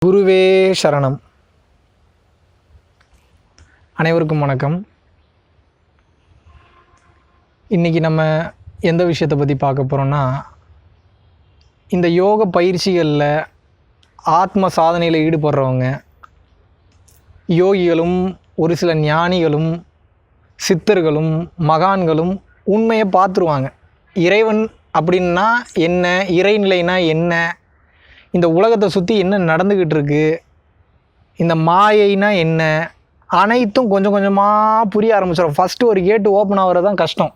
குருவே சரணம். அனைவருக்கும் வணக்கம். இன்றைக்கி நம்ம எந்த விஷயத்தை பற்றி பார்க்க போகிறோன்னா, இந்த யோக பயிற்சிகளில் ஆத்ம சாதனையில் ஈடுபடுறவங்க, யோகிகளும் ஒரு சில ஞானிகளும் சித்தர்களும் மகான்களும் உண்மையை பார்த்துருவாங்க. இறைவன் அப்படின்னா என்ன, இறைநிலைனா என்ன, இந்த உலகத்தை சுற்றி என்ன நடந்துக்கிட்டு இருக்கு, இந்த மாயைனா என்ன, அனைத்தும் கொஞ்சம் கொஞ்சமாக புரிய ஆரம்பிச்சிடும். ஃபஸ்ட்டு ஒரு கேட்டு ஓப்பன் ஆகிறது தான் கஷ்டம்.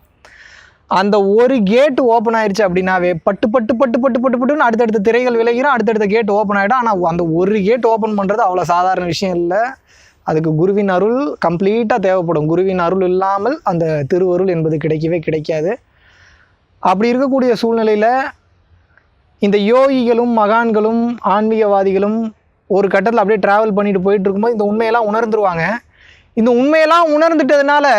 அந்த ஒரு கேட்டு ஓப்பன் ஆயிடுச்சு அப்படின்னாவே பட்டு பட்டு பட்டு பட்டு பட்டு பட்டுன்னு அடுத்தடுத்த திரைகள் விலகிடும், அடுத்தடுத்த கேட்டு ஓப்பன் ஆகிடும். ஆனால் அந்த ஒரு கேட் ஓப்பன் பண்ணுறது அவ்வளோ சாதாரண விஷயம் இல்லை. அதுக்கு குருவின் அருள் கம்ப்ளீட்டாக தேவைப்படும். குருவின் அருள் இல்லாமல் அந்த திருவருள் என்பது கிடைக்கவே கிடைக்காது. அப்படி இருக்கக்கூடிய சூழ்நிலையில் இந்த யோகிகளும் மகான்களும் ஆன்மீகவாதிகளும் ஒரு கட்டத்தில் அப்படியே ட்ராவல் பண்ணிட்டு போயிட்டு இருக்கும்போது இந்த உண்மையெல்லாம் உணர்ந்துருவாங்க. இந்த உண்மையெல்லாம் உணர்ந்துட்டதுனால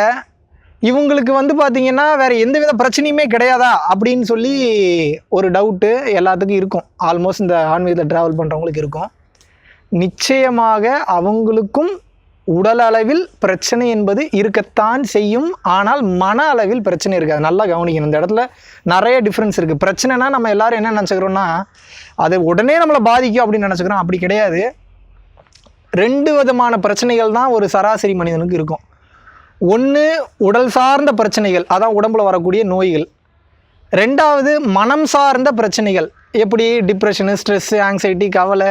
இவங்களுக்கு பார்த்திங்கன்னா வேறு எந்த வித பிரச்சனையுமே கிடையாதா அப்படின்னு சொல்லி ஒரு டவுட்டு எல்லாத்துக்கும் இருக்கும். ஆல்மோஸ்ட் இந்த ஆன்மீகத்தில் ட்ராவல் பண்ணுறவங்களுக்கு இருக்கும். நிச்சயமாக அவங்களுக்கும் உடல் அளவில் பிரச்சனை என்பது இருக்கத்தான் செய்யும். ஆனால் மன அளவில் பிரச்சனை இருக்காது. நல்லா கவனிக்கணும். இந்த இடத்துல நிறைய டிஃப்ரென்ஸ் இருக்குது. பிரச்சனைனா நம்ம எல்லோரும் என்ன நினச்சிக்கிறோன்னா, அது உடனே நம்மளை பாதிக்கும் அப்படின்னு நினச்சிக்கிறோம். அப்படி கிடையாது. ரெண்டு விதமான பிரச்சனைகள் தான் ஒரு சராசரி மனிதனுக்கு இருக்கும். ஒன்று உடல் சார்ந்த பிரச்சனைகள், அதான் உடம்புல வரக்கூடிய நோய்கள். ரெண்டாவது மனம் சார்ந்த பிரச்சனைகள், எப்படி டிப்ரெஷனு, ஸ்ட்ரெஸ்ஸு, ஆங்ஸைட்டி, கவலை,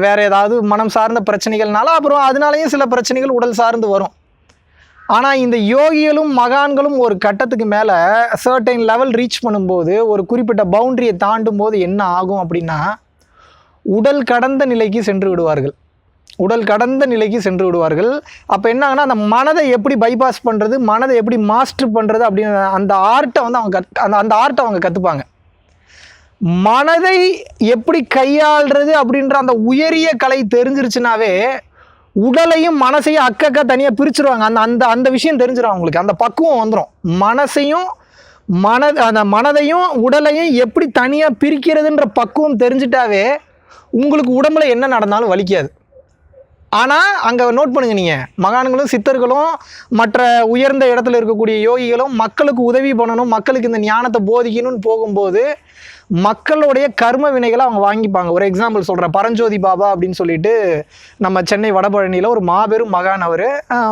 வேறு ஏதாவது மனம் சார்ந்த பிரச்சனைகள்னால அப்புறம் அதனாலேயும் சில பிரச்சனைகள் உடல் சார்ந்து வரும். ஆனால் இந்த யோகிகளும் மகான்களும் ஒரு கட்டத்துக்கு மேலே சர்டைன் லெவல் ரீச் பண்ணும்போது, ஒரு குறிப்பிட்ட பவுண்டரியை தாண்டும் போது என்ன ஆகும் அப்படின்னா, உடல் கடந்த நிலைக்கு சென்று விடுவார்கள். உடல் கடந்த நிலைக்கு சென்று விடுவார்கள். அப்போ என்ன ஆகுனா, அந்த மனதை எப்படி பைபாஸ் பண்ணுறது, மனதை எப்படி மாஸ்டர் பண்ணுறது அப்படின்னு அந்த ஆர்ட்டை அவங்க அந்த ஆர்ட்டை அவங்க கற்றுப்பாங்க. மனதை எப்படி கையாளுறது அப்படின்ற அந்த உயரிய கலை தெரிஞ்சிருச்சுனாவே உடலையும் மனசையும் அக்கக்கா தனியாக பிரிச்சுருவாங்க. அந்த அந்த விஷயம் தெரிஞ்சிடும் அவங்களுக்கு. அந்த பக்குவம் வந்துடும். அந்த மனதையும் உடலையும் எப்படி தனியாக பிரிக்கிறதுன்ற பக்குவம் தெரிஞ்சிட்டாவே உங்களுக்கு உடம்புல என்ன நடந்தாலும் வலிக்காது. ஆனால் அங்கே நோட் பண்ணுங்க, நீங்கள் மகான்களும் சித்தர்களும் மற்ற உயர்ந்த இடத்துல இருக்கக்கூடிய யோகிகளும் மக்களுக்கு உதவி பண்ணணும், மக்களுக்கு இந்த ஞானத்தை போதிக்கணும்னு போகும்போது மக்களுடைய கர்ம வினைகளை அவங்க வாங்கிப்பாங்க. ஒரு எக்ஸாம்பிள் சொல்கிறேன். பரஞ்சோதி பாபா அப்படின்னு சொல்லிட்டு நம்ம சென்னை வடபழனியில் ஒரு மாபெரும் மகான். அவர்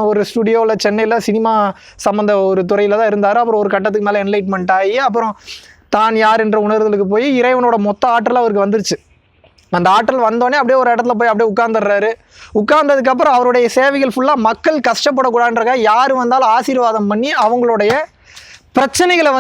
ஒரு ஸ்டுடியோவில் சென்னையில் சினிமா சம்மந்த ஒரு துறையில் தான் இருந்தார். அப்புறம் ஒரு கட்டத்துக்கு மேலே என்லைட்மெண்ட் ஆகி அப்புறம் தான் யார் என்ற உணர்தலுக்கு போய் இறைவனோட மொத்த ஆற்றல் அவருக்கு வந்துருச்சு. அந்த ஆற்றல் வந்தோடனே அப்படியே ஒரு இடத்துல போய் அப்படியே உட்கார்ந்துடுறாரு. உட்கார்ந்ததுக்கப்புறம் அவருடைய சேவைகள் ஃபுல்லாக மக்கள் கஷ்டப்படக்கூடாதுன்றக்காக யார் வந்தாலும் ஆசீர்வாதம் பண்ணி அவங்களுடைய பிரச்சனைகளை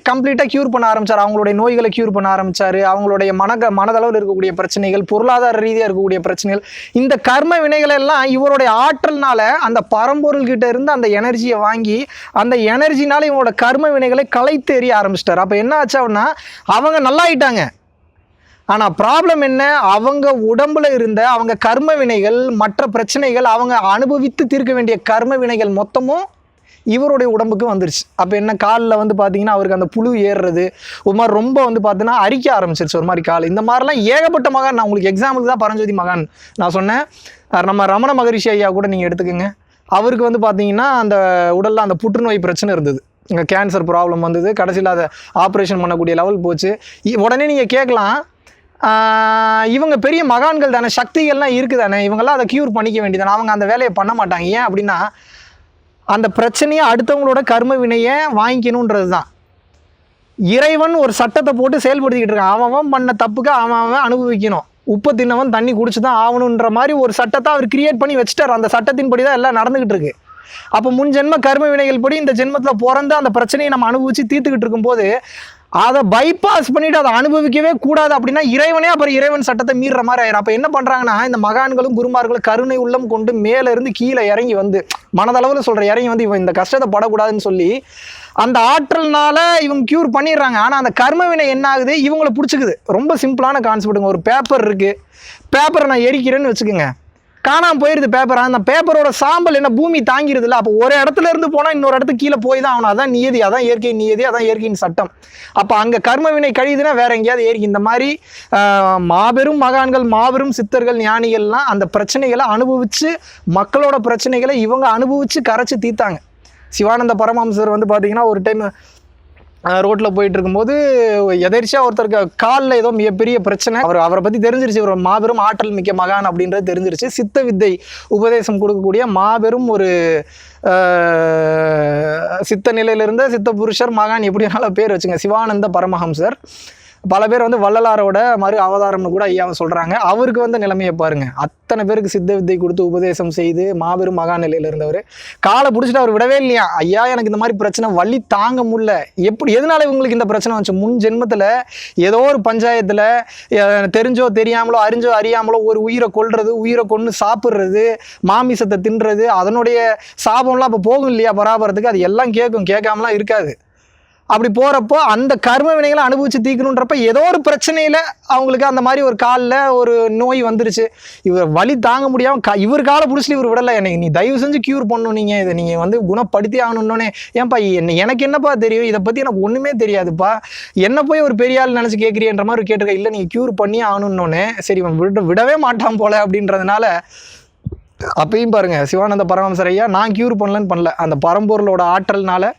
கம்ப்ளீட்டாக க்யூர் பண்ண ஆரம்பித்தார். அவங்களுடைய நோய்களை க்யூர் பண்ண ஆரம்பித்தார். அவங்களுடைய மனதளவில் இருக்கக்கூடிய பிரச்சனைகள், பொருளாதார ரீதியாக இருக்கக்கூடிய பிரச்சனைகள், இந்த கர்ம வினைகள் எல்லாம் இவருடைய ஆற்றல்னால அந்த பரம்பொருள்கிட்ட இருந்து அந்த எனர்ஜியை வாங்கி அந்த எனர்ஜினால இவங்களோட கர்ம வினைகளை களைத்து எறிய ஆரம்பிச்சிட்டார். அப்போ என்ன ஆச்சு அப்படின்னா, அவங்க நல்லாயிட்டாங்க. ஆனால் ப்ராப்ளம் என்ன, அவங்க உடம்புல இருந்த அவங்க கர்ம வினைகள், மற்ற பிரச்சனைகள், அவங்க அனுபவித்து தீர்க்க வேண்டிய கர்ம வினைகள் மொத்தமும் இவருடைய உடம்புக்கு வந்துருச்சு. அப்போ என்ன, காலில் பார்த்தீங்கன்னா அவருக்கு அந்த புழு ஏறுறது, ஒரு மாதிரி ரொம்ப பார்த்தீங்கன்னா அரிக்க ஆரம்பிச்சிருச்சு ஒரு மாதிரி கால். இந்த மாதிரிலாம் ஏகப்பட்ட மகான். நான் உங்களுக்கு எக்ஸாம்பிளுக்கு தான் பரஞ்சோதி மகான் நான் சொன்னேன். நம்ம ரமண மகரிஷி ஐயா கூட நீங்கள் எடுத்துக்கோங்க. அவருக்கு பார்த்தீங்கன்னா அந்த உடலில் அந்த புற்றுநோய் பிரச்சனை இருந்தது, இங்கே கேன்சர் ப்ராப்ளம் வந்தது. கடைசியில் அதை ஆப்ரேஷன் பண்ணக்கூடிய லெவல் போச்சு. உடனே நீங்கள் கேட்கலாம், இவங்க பெரிய மகான்கள் தானே, சக்திகள்லாம் இருக்குது தானே, இவங்கெல்லாம் அதை க்யூர் பண்ணிக்க வேண்டியதானே. அவங்க அந்த வேலையை பண்ண மாட்டாங்க. ஏன் அப்படின்னா, அந்த பிரச்சனையை அடுத்தவங்களோட கர்ம வினையை வாங்கிக்கணுன்றது தான். இறைவன் ஒரு சட்டத்தை போட்டு செயல்படுத்திக்கிட்டு இருக்கான். அவன் பண்ண தப்புக்கு அவன் அனுபவிக்கணும். உப்பு தின்னவன் தண்ணி குடிச்சு தான் ஆகணுன்ற மாதிரி ஒரு சட்டத்தை அவர் கிரியேட் பண்ணி வச்சுட்டார். அந்த சட்டத்தின்படி தான் எல்லாம் நடந்துக்கிட்டு இருக்கு. அப்போ முன் ஜென்ம கர்ம வினைகள் படி இந்த ஜென்மத்தில் பிறந்து அந்த பிரச்சனையை நம்ம அனுபவித்து தீர்த்துக்கிட்டு இருக்கும்போது அதை பைபாஸ் பண்ணிட்டு அதை அனுபவிக்கவே கூடாது அப்படின்னா இறைவனே அப்புறம் இறைவன் சட்டத்தை மீறுற மாதிரி ஆயிரும். அப்போ என்ன பண்ணுறாங்கன்னா, இந்த மகான்களும் குருமார்களும் கருணை உள்ளம் கொண்டு மேலேருந்து கீழே இறங்கி மனதளவில் சொல்கிற இறங்கி இவன் இந்த கஷ்டத்தை படக்கூடாதுன்னு சொல்லி அந்த ஆற்றல்னால இவங்க க்யூர் பண்ணிடுறாங்க. ஆனால் அந்த கர்ம வினை என்ன ஆகுது, இவங்களை பிடிச்சிக்குது. ரொம்ப சிம்பிளான கான்செப்ட்டுங்க. ஒரு பேப்பர் இருக்குது, பேப்பரை நான் எரிக்கிறேன்னு வச்சுக்கோங்க. காணாமல் போயிடுது பேப்பர். அந்த பேப்பரோட சாம்பல் என்ன பூமி தாங்கிடுது இல்லை? அப்போ ஒரு இடத்துல இருந்து போனால் இன்னொரு இடத்துக்கு கீழே போய் தான் ஆகணும். அதான் நியதி, அதான் இயற்கை நியதி, அதான் இயற்கையின் சட்டம். அப்போ அங்கே கர்ம வினை கழியுதுன்னா வேற எங்கேயாவது ஏறி இந்த மாதிரி மாபெரும் மகான்கள், மாபெரும் சித்தர்கள், ஞானிகள்லாம் அந்த பிரச்சனைகளை அனுபவித்து, மக்களோட பிரச்சனைகளை இவங்க அனுபவித்து கரைச்சி தீர்த்தாங்க. சிவானந்த பரமஹம்சர் வந்து பார்த்தீங்கன்னா ஒரு டைம் ரோட்டில் போயிட்டு இருக்கும்போது எதர்ச்சியாக ஒருத்தருக்கு காலில் ஏதோ மிகப்பெரிய பிரச்சனை. அவரை பற்றி தெரிஞ்சிருச்சு, ஒரு மாபெரும் ஆற்றல் மிக்க மகான் அப்படின்றது தெரிஞ்சிருச்சு. சித்த வித்தை உபதேசம் கொடுக்கக்கூடிய மாபெரும் ஒரு சித்த நிலையிலிருந்த சித்த புருஷர், மகான், எப்படினாலும் பேர் வச்சுங்க, சிவானந்த பரமஹம்சர். பல பேர் வந்து வள்ளலாரோட மறு அவதாரம்னு கூட ஐயாவை சொல்கிறாங்க. அவருக்கு வந்து நிலைமையை பாருங்கள். அத்தனை பேருக்கு சித்த வித்தை கொடுத்து உபதேசம் செய்து மாபெரும் மகா நிலையில் இருந்தவர் காலை பிடிச்சிட்டு அவர் விடவே இல்லையா. ஐயா எனக்கு இந்த மாதிரி பிரச்சனை வலி தாங்க முடியல. எதனால இவங்களுக்கு இந்த பிரச்சனை வந்துச்சு? முன் ஜென்மத்தில் ஏதோ ஒரு பஞ்சாயத்தில் தெரிஞ்சோ தெரியாமலோ, அறிஞ்சோ அறியாமலோ ஒரு உயிரை கொல்றது, உயிரை கொன்று சாப்பிட்றது, மாமிசத்தை தின்றது, அதனுடைய சாபம்லாம் அப்போ போகும் இல்லையா பராபரத்துக்கு? அது எல்லாம் கேட்காமலாம் இருக்காது. அப்படி போகிறப்போ அந்த கர்ம வினைகளை அனுபவித்து தீக்கணுன்றப்ப ஏதோ ஒரு பிரச்சனையில் அவங்களுக்கு அந்த மாதிரி ஒரு காலில் ஒரு நோய் வந்துருச்சு. இவர் வலி தாங்க முடியாமல் இவர் காலை பிடிச்சிட்டு இவர் விடலை. நீ தயவு செஞ்சு க்யூர் பண்ணணும், நீங்கள் இதை நீங்கள் வந்து குணப்படுத்தி ஆகணுன்னே. ஏன்ப்பா எனக்கு என்னப்பா தெரியும், இதை பற்றி எனக்கு ஒன்றுமே தெரியாதுப்பா, என்ன போய் ஒரு பெரிய ஆள் நினச்சி கேட்குறீன்ற மாதிரி கேட்டிருக்க. இல்லை நீங்கள் க்யூர் பண்ணி ஆகணுன்னொன்னே சரி விடவே மாட்டான் போல அப்படின்றதுனால அப்பயும் பாருங்கள் சிவானந்த பரமஹம்சர் ஐயா நான் க்யூர் பண்ணல, அந்த பரம்பொருளோட ஆற்றல்னால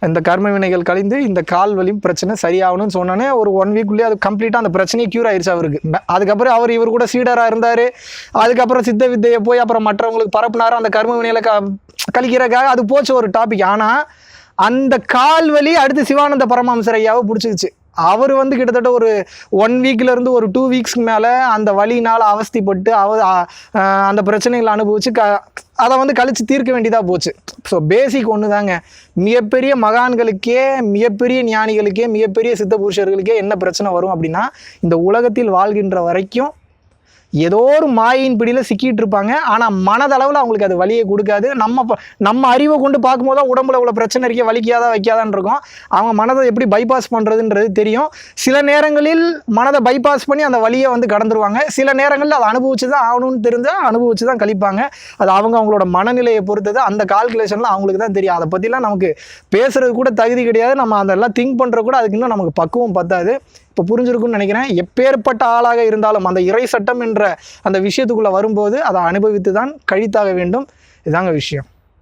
இந்த கர்ம வினைகள் கழிந்து இந்த கால் வலி பிரச்சனை சரியாகணும்னு சொன்னோன்னே ஒரு 1 வீக்குள்ளேயே அது கம்ப்ளீட்டாக அந்த பிரச்சனையை க்யூர் ஆயிடுச்சு அவருக்கு. அதுக்கப்புறம் இவர் கூட சீடராக இருந்தார். அதுக்கப்புறம் சித்த வித்தையை போய் அப்புறம் மற்றவங்களுக்கு பரப்புனார். அந்த கர்ம வினைகளை கழிக்கிறதுக்காக அது போச்சு ஒரு டாபிக். ஆனால் அந்த கால் வலி அடுத்து சிவானந்த பரமஹம்சர் ஐயாவை பிடிச்சிக்கிச்சு. அவர் வந்து கிட்டத்தட்ட ஒரு 1 வீக்லேருந்து ஒரு 2 வீக்ஸ்க்கு மேலே அந்த வலினால் அவஸ்திப்பட்டு அந்த பிரச்சனைகளை அனுபவித்து அதை வந்து கழித்து தீர்க்க வேண்டியதாக போச்சு. ஸோ பேசிக் ஒன்று தாங்க, மிகப்பெரிய மகான்களுக்கே, மிகப்பெரிய ஞானிகளுக்கே, மிகப்பெரிய சித்த புருஷர்களுக்கே என்ன பிரச்சனை வரும் அப்படின்னா, இந்த உலகத்தில் வாழ்கின்ற வரைக்கும் ஏதோ ஒரு மாயின் பிடியில் சிக்கிட்டு இருப்பாங்க. ஆனால் மனதளவில் அவங்களுக்கு அது வலியை கொடுக்காது. நம்ம அறிவை கொண்டு பார்க்கும்போது தான் உடம்புல இவ்வளோ பிரச்சனை இருக்கே, வலிக்காதா வைக்காதான்னு இருக்கும். அவங்க மனதை எப்படி பைபாஸ் பண்ணுறதுன்றது தெரியும். சில நேரங்களில் மனதை பைபாஸ் பண்ணி அந்த வலியை வந்து கடந்துருவாங்க. சில நேரங்களில் அதை அனுபவிச்சு தான் ஆகணும்னு தெரிஞ்சால் அனுபவிச்சு தான் கழிப்பாங்க. அது அவங்களோட மனநிலையை பொறுத்தது. அந்த கால்குலேஷன்லாம் அவங்களுக்கு தான் தெரியும். அதை பற்றிலாம் நமக்கு பேசுறது கூட தகுதி கிடையாது. நம்ம அதெல்லாம் திங்க் பண்ணுற கூட அதுக்கு இன்னும் நமக்கு பக்குவம் பத்தாது. இப்போ புரிஞ்சிருக்குன்னு நினைக்கிறேன். எப்பேற்பட்ட ஆளாக இருந்தாலும் அந்த இறை சட்டம் என்ற அந்த விஷயத்துக்குள்ளே வரும்போது அதை அனுபவித்து தான் கழித்தாக வேண்டும். இதாங்க விஷயம்.